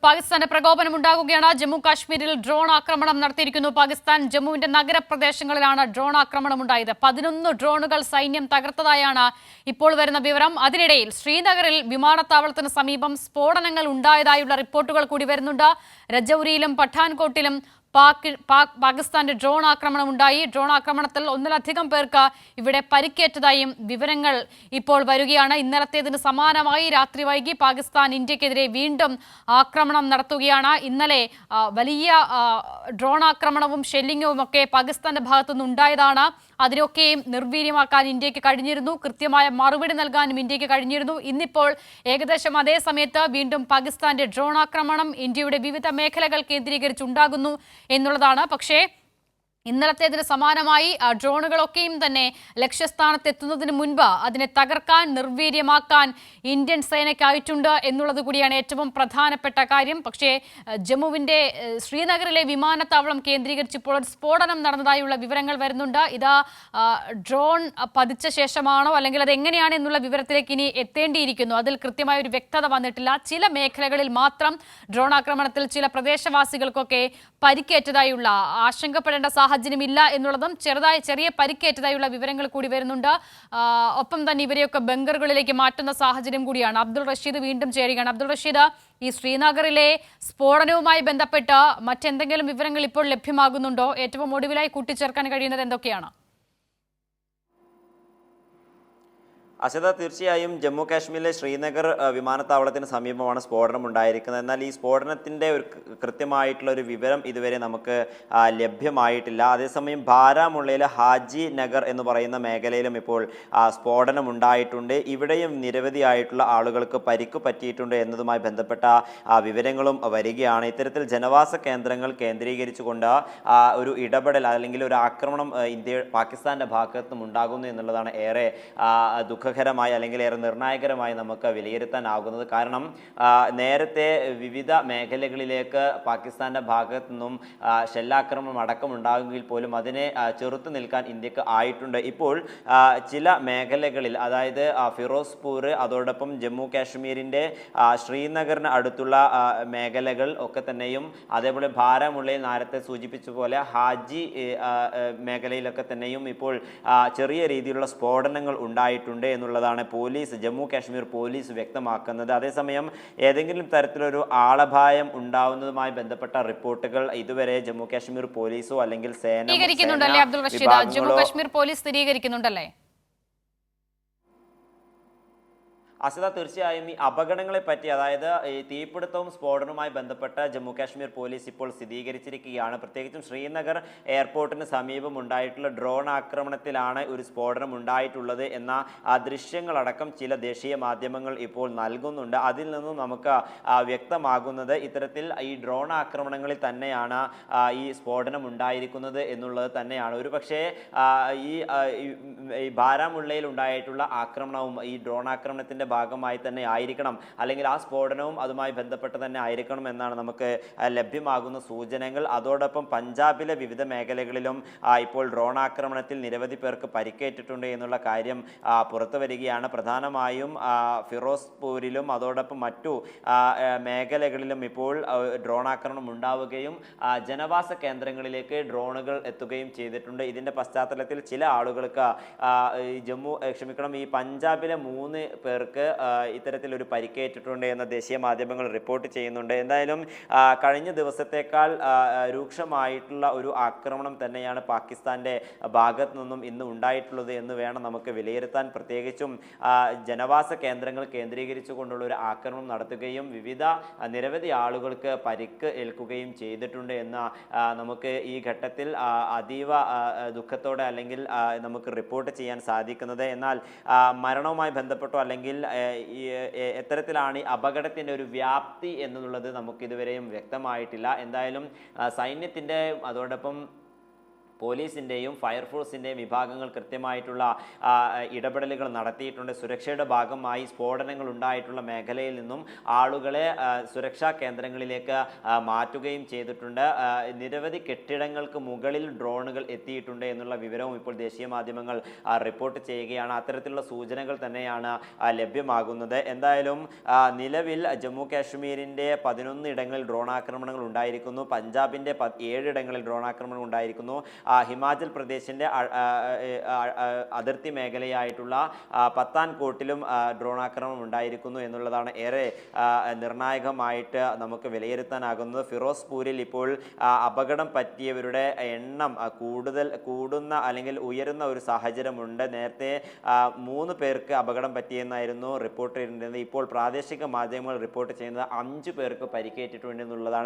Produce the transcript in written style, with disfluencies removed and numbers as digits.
പാകിസ്ഥാന്റെ പ്രകോപനം ഉണ്ടാകുകയാണ്. ജമ്മു കാശ്മീരിൽ ഡ്രോൺ ആക്രമണം നടത്തിയിരിക്കുന്നു. പാകിസ്ഥാൻ ജമ്മുവിന്റെ നഗരപ്രദേശങ്ങളിലാണ് ഡ്രോൺ ആക്രമണം ഉണ്ടായത്. 11 ഡ്രോണുകൾ സൈന്യം തകർത്തതായാണ് ഇപ്പോൾ വരുന്ന വിവരം. അതിനിടയിൽ ശ്രീനഗറിൽ വിമാനത്താവളത്തിന് സമീപം സ്ഫോടനങ്ങൾ ഉണ്ടായതായുള്ള റിപ്പോർട്ടുകൾ കൂടി വരുന്നുണ്ട്. രജൌരിയിലും പഠാൻകോട്ടിലും പാകിസ്ഥാന്റെ ഡ്രോൺ ആക്രമണം ഉണ്ടായി. ഡ്രോൺ ആക്രമണത്തിൽ ഒന്നിലധികം പേർക്ക് ഇവിടെ പരിക്കേറ്റതായും വിവരങ്ങൾ ഇപ്പോൾ വരികയാണ്. ഇന്നലത്തേതിന് സമാനമായി രാത്രി വൈകി പാകിസ്ഥാൻ ഇന്ത്യക്കെതിരെ വീണ്ടും ആക്രമണം നടത്തുകയാണ്. ഇന്നലെ വലിയ ഡ്രോൺ ആക്രമണവും ഷെല്ലിങ്ങും ഒക്കെ പാകിസ്ഥാന്റെ ഭാഗത്തുനിന്ന് ഉണ്ടായതാണ്. അതിനൊക്കെയും നിർവീര്യമാക്കാൻ ഇന്ത്യക്ക് കഴിഞ്ഞിരുന്നു. കൃത്യമായ മറുപടി നൽകാനും ഇന്ത്യക്ക് കഴിഞ്ഞിരുന്നു. ഇന്നിപ്പോൾ ഏകദേശം അതേ സമയത്ത് വീണ്ടും പാകിസ്ഥാന്റെ ഡ്രോൺ ആക്രമണം ഇന്ത്യയുടെ വിവിധ മേഖലകൾ കേന്ദ്രീകരിച്ചുണ്ടാകുന്നു എന്നുള്ളതാണ്. പക്ഷേ ഇന്നലത്തേതിന് സമാനമായി ഡ്രോണുകളൊക്കെയും തന്നെ ലക്ഷ്യസ്ഥാനത്തെത്തുന്നതിന് മുൻപ് അതിനെ തകർക്കാൻ നിർവീര്യമാക്കാൻ ഇന്ത്യൻ സേനയ്ക്കായിട്ടുണ്ട് എന്നുള്ളത് കൂടിയാണ് ഏറ്റവും പ്രധാനപ്പെട്ട കാര്യം. പക്ഷേ ജമ്മുവിന്റെ ശ്രീനഗറിലെ വിമാനത്താവളം കേന്ദ്രീകരിച്ചപ്പോൾ ഒരു സ്ഫോടനം നടന്നതായുള്ള വിവരങ്ങൾ വരുന്നുണ്ട്. ഇത് ഡ്രോൺ പതിച്ച ശേഷമാണോ അല്ലെങ്കിൽ അത് എങ്ങനെയാണ് എന്നുള്ള വിവരത്തിലേക്ക് ഇനി എത്തേണ്ടിയിരിക്കുന്നു. അതിൽ കൃത്യമായ ഒരു വ്യക്തത വന്നിട്ടില്ല. ചില മേഖലകളിൽ മാത്രം ഡ്രോൺ ആക്രമണത്തിൽ ചില പ്രദേശവാസികൾക്കൊക്കെ പരിക്കേറ്റതായുള്ള ആശങ്കപ്പെടേണ്ട സാഹചര്യമില്ല എന്നുള്ളതും ചെറിയ പരിക്കേറ്റതായുള്ള വിവരങ്ങൾ കൂടി വരുന്നുണ്ട്. ഒപ്പം തന്നെ ഇവരെയൊക്കെ ബങ്കറുകളിലേക്ക് മാറ്റുന്ന സാഹചര്യം കൂടിയാണ്. അബ്ദുൾ റഷീദ് വീണ്ടും ചേരുകയാണ്. അബ്ദുൾ റഷീദ്, ഈ ശ്രീനഗറിലെ സ്ഫോടനവുമായി ബന്ധപ്പെട്ട് മറ്റെന്തെങ്കിലും വിവരങ്ങൾ ഇപ്പോൾ ലഭ്യമാകുന്നുണ്ടോ? ഏറ്റവും ഒടുവിലായി കൂട്ടിച്ചേർക്കാൻ കഴിയുന്നത് എന്തൊക്കെയാണ്? അശത, തീർച്ചയായും ജമ്മു കാശ്മീരിലെ ശ്രീനഗർ വിമാനത്താവളത്തിന് സമീപമാണ് സ്ഫോടനം ഉണ്ടായിരിക്കുന്നത്. എന്നാൽ ഈ സ്ഫോടനത്തിൻ്റെ ഒരു കൃത്യമായിട്ടുള്ള ഒരു വിവരം ഇതുവരെ നമുക്ക് ലഭ്യമായിട്ടില്ല. അതേസമയം ബാരാമുള്ളയിലെ ഹാജി നഗർ എന്ന് പറയുന്ന മേഖലയിലും ഇപ്പോൾ സ്ഫോടനം ഉണ്ടായിട്ടുണ്ട്. ഇവിടെയും നിരവധിയായിട്ടുള്ള ആളുകൾക്ക് പരിക്ക് പറ്റിയിട്ടുണ്ട് എന്നതുമായി ബന്ധപ്പെട്ട വിവരങ്ങളും വരികയാണ്. ഇത്തരത്തിൽ ജനവാസ കേന്ദ്രങ്ങൾ കേന്ദ്രീകരിച്ചുകൊണ്ട് ഒരു ഇടപെടൽ അല്ലെങ്കിൽ ഒരു ആക്രമണം പാകിസ്ഥാന്റെ ഭാഗത്തും ഉണ്ടാകുന്നു എന്നുള്ളതാണ് ഏറെ ദുഃഖകരമായി അല്ലെങ്കിൽ ഏറെ നിർണായകരമായി നമുക്ക് വിലയിരുത്താനാകുന്നത്. കാരണം നേരത്തെ വിവിധ മേഖലകളിലേക്ക് പാകിസ്ഥാന്റെ ഭാഗത്തു നിന്നും ഷെല്ലാക്രമണം അടക്കം ഉണ്ടാകുമെങ്കിൽ പോലും അതിനെ ചെറുത്തു നിൽക്കാൻ ഇന്ത്യക്ക് ആയിട്ടുണ്ട്. ഇപ്പോൾ ചില മേഖലകളിൽ, അതായത് ഫിറോസ്പൂർ, അതോടൊപ്പം ജമ്മു കാശ്മീരിൻ്റെ ശ്രീനഗറിന് അടുത്തുള്ള മേഖലകൾ ഒക്കെ തന്നെയും, അതേപോലെ ബാരാമുള്ളയിൽ നേരത്തെ സൂചിപ്പിച്ച പോലെ ഹാജി മേഖലയിലൊക്കെ തന്നെയും ഇപ്പോൾ ചെറിയ രീതിയിലുള്ള സ്ഫോടനങ്ങൾ ഉണ്ടായിട്ടുണ്ട് എന്നുള്ളതാണ് ജമ്മു കാശ്മീർ പോലീസ് വ്യക്തമാക്കുന്നത്. അതേസമയം ഏതെങ്കിലും തരത്തിലൊരു ആളപായം ഉണ്ടാവുന്നതുമായി ബന്ധപ്പെട്ട റിപ്പോർട്ടുകൾ ഇതുവരെ ജമ്മു കാശ്മീർ പോലീസോ അല്ലെങ്കിൽ ജമ്മു കാശ്മീർ പോലീസ് സ്ഥിരീകരിക്കുന്നുണ്ടല്ലേ? അസിത, തീർച്ചയായും ഈ അപകടങ്ങളെ പറ്റി, അതായത് ഈ തീപിടുത്തവും സ്ഫോടനവുമായി ബന്ധപ്പെട്ട ജമ്മു കാശ്മീർ പോലീസ് ഇപ്പോൾ സ്ഥിരീകരിച്ചിരിക്കുകയാണ്. പ്രത്യേകിച്ചും ശ്രീനഗർ എയർപോർട്ടിന് സമീപം ഉണ്ടായിട്ടുള്ള ഡ്രോൺ ആക്രമണത്തിലാണ് ഒരു സ്ഫോടനം ഉണ്ടായിട്ടുള്ളത് എന്ന ദൃശ്യങ്ങളടക്കം ചില ദേശീയ മാധ്യമങ്ങൾ ഇപ്പോൾ നൽകുന്നുണ്ട്. അതിൽ നിന്നും നമുക്ക് വ്യക്തമാകുന്നത് ഇത്തരത്തിൽ ഈ ഡ്രോൺ ആക്രമണങ്ങളിൽ തന്നെയാണ് ഈ സ്ഫോടനം ഉണ്ടായിരിക്കുന്നത് എന്നുള്ളത് തന്നെയാണ്. ഒരു പക്ഷേ ഈ ബാരാമുള്ളയിൽ ഉണ്ടായിട്ടുള്ള ആക്രമണവും ഈ ഡ്രോൺ ആക്രമണത്തിൻ്റെ ഭാഗമായി തന്നെ ആയിരിക്കണം, അല്ലെങ്കിൽ ആ സ്ഫോടനവും അതുമായി ബന്ധപ്പെട്ട് തന്നെ ആയിരിക്കണം എന്നാണ് നമുക്ക് ലഭ്യമാകുന്ന സൂചനകൾ. അതോടൊപ്പം പഞ്ചാബിലെ വിവിധ മേഖലകളിലും ഇപ്പോൾ ഡ്രോൺ ആക്രമണത്തിൽ നിരവധി പേർക്ക് പരിക്കേറ്റിട്ടുണ്ട് എന്നുള്ള കാര്യം പുറത്തു വരികയാണ്. പ്രധാനമായും ഫിറോസ്പൂരിലും അതോടൊപ്പം മറ്റു മേഖലകളിലും ഇപ്പോൾ ഡ്രോൺ ആക്രമണം ഉണ്ടാവുകയും ജനവാസ കേന്ദ്രങ്ങളിലേക്ക് ഡ്രോണുകൾ എത്തുകയും ചെയ്തിട്ടുണ്ട്. ഇതിൻ്റെ പശ്ചാത്തലത്തിൽ ചില ആളുകൾക്ക് ഈ പഞ്ചാബിലെ 3 പേർക്ക് ഇത്തരത്തിലൊരു പരിക്കേറ്റിട്ടുണ്ട് എന്ന ദേശീയ മാധ്യമങ്ങൾ റിപ്പോർട്ട് ചെയ്യുന്നുണ്ട്. എന്തായാലും കഴിഞ്ഞ ദിവസത്തേക്കാൾ രൂക്ഷമായിട്ടുള്ള ഒരു ആക്രമണം തന്നെയാണ് പാകിസ്ഥാന്റെ ഭാഗത്തു നിന്നും ഇന്ന് ഉണ്ടായിട്ടുള്ളത് എന്ന് വേണം നമുക്ക് വിലയിരുത്താൻ. പ്രത്യേകിച്ചും ജനവാസ കേന്ദ്രങ്ങൾ കേന്ദ്രീകരിച്ചുകൊണ്ടുള്ള ഒരു ആക്രമണം നടത്തുകയും നിരവധി ആളുകൾക്ക് പരിക്ക് ഏൽക്കുകയും ചെയ്തിട്ടുണ്ട് എന്ന് നമുക്ക് ഈ ഘട്ടത്തിൽ അതീവ ദുഃഖത്തോടെ അല്ലെങ്കിൽ നമുക്ക് റിപ്പോർട്ട് ചെയ്യാൻ സാധിക്കുന്നത്. എന്നാൽ മരണവുമായി ബന്ധപ്പെട്ടോ അല്ലെങ്കിൽ എത്തരത്തിലാണ് ഈ അപകടത്തിൻ്റെ ഒരു വ്യാപ്തി എന്നുള്ളത് നമുക്ക് ഇതുവരെയും വ്യക്തമായിട്ടില്ല. എന്തായാലും സൈന്യത്തിൻ്റെ അതോടൊപ്പം പോലീസിൻ്റെയും ഫയർഫോഴ്സിൻ്റെയും വിഭാഗങ്ങൾ കൃത്യമായിട്ടുള്ള ഇടപെടലുകൾ നടത്തിയിട്ടുണ്ട്. സുരക്ഷയുടെ ഭാഗമായി സ്ഫോടനങ്ങൾ ഉണ്ടായിട്ടുള്ള മേഖലയിൽ നിന്നും ആളുകളെ സുരക്ഷാ കേന്ദ്രങ്ങളിലേക്ക് മാറ്റുകയും ചെയ്തിട്ടുണ്ട്. നിരവധി കെട്ടിടങ്ങൾക്ക് മുകളിൽ ഡ്രോണുകൾ എത്തിയിട്ടുണ്ട് എന്നുള്ള വിവരവും ഇപ്പോൾ ദേശീയ മാധ്യമങ്ങൾ റിപ്പോർട്ട് ചെയ്യുകയാണ്. അത്തരത്തിലുള്ള സൂചനകൾ തന്നെയാണ് ലഭ്യമാകുന്നത്. എന്തായാലും നിലവിൽ ജമ്മു കാശ്മീരിൻ്റെ 11 ഇടങ്ങളിൽ ഡ്രോൺ ആക്രമണങ്ങൾ ഉണ്ടായിരിക്കുന്നു. പഞ്ചാബിൻ്റെ 7 ഇടങ്ങളിൽ ഡ്രോൺ ആക്രമണം ഉണ്ടായിരിക്കുന്നു. ഹിമാചൽ പ്രദേശിൻ്റെ അതിർത്തി മേഖലയായിട്ടുള്ള പത്താൻകോട്ടിലും ഡ്രോൺ ആക്രമണം ഉണ്ടായിരിക്കുന്നു എന്നുള്ളതാണ് ഏറെ നിർണായകമായിട്ട് നമുക്ക് വിലയിരുത്താനാകുന്നത്. ഫിറോസ്പൂരിൽ ഇപ്പോൾ അപകടം പറ്റിയവരുടെ എണ്ണം കൂടുന്ന അല്ലെങ്കിൽ ഉയരുന്ന ഒരു സാഹചര്യമുണ്ട്. നേരത്തെ 3 പേർക്ക് അപകടം പറ്റിയെന്നായിരുന്നു റിപ്പോർട്ട് ചെയ്തിരുന്നത്. ഇപ്പോൾ പ്രാദേശിക മാധ്യമങ്ങൾ റിപ്പോർട്ട് ചെയ്യുന്നത് 5 പേർക്ക് പരിക്കേറ്റിട്ടുണ്ട് എന്നുള്ളതാണ്.